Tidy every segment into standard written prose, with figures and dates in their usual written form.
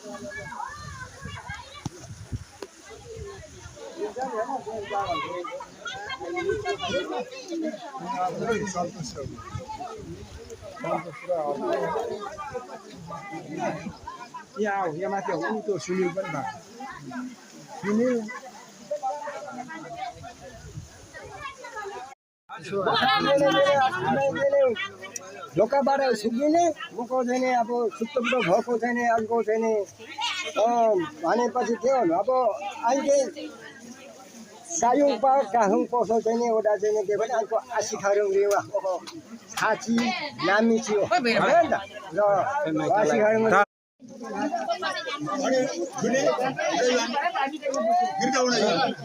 यहाँ माथि हो नि त्यो सुनिल पनि भयो सुनिल ढोकाबाट सुक्ने मुको छैन अब सुक्तो भएको छैन अर्को छैन भनेपछि त्यो अब अहिले सायुङ पाक काहुङ पसो छैन ओडा छैन के भने अर्को आशिखारुङ रेवा छाची नामिची हो हैन र आशिखारुङ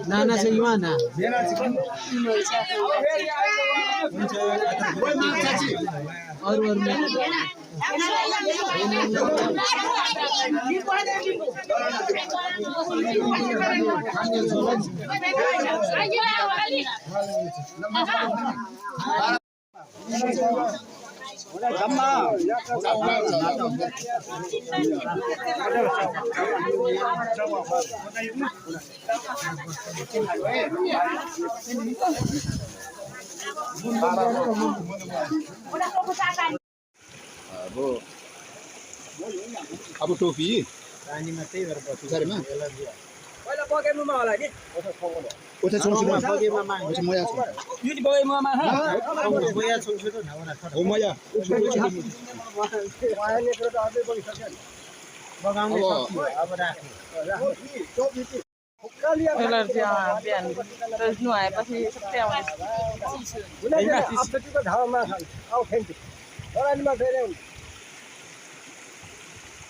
Nana sa Iwana. अब टोपी पानी मात्रै गरेर बस्छु सारीमा पहिला बगैमुमा होला नि उता छोड्छु बगैमुमा म यहाँ छु यो चाहिँ बगैमुमा हो बगैया छोड्छु त नभन हो म यहाँ वाया नेत्र त अझै बगिसक्यो नि बगाउने सक्छु अब राख्नु कलर चाहिँ बिहान नुहाएपछि सबै आउँछ अप्ठ्यारोको ठाउँमा आउ खेल्छु बगानमा फेरि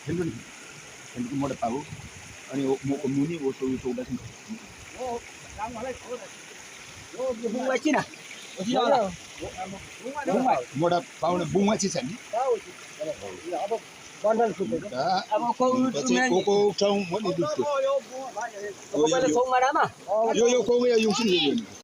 हेल्मेट मोटा पाऊ अनि मुनि ओसो चौडा छ बुङमा किन मोटा पाउने बुङमा चाहिँ छ नि अब बन्डल फुटेको अब कोको चाउ म नि दुख्यो यो कौमाडामा यो कौमा यो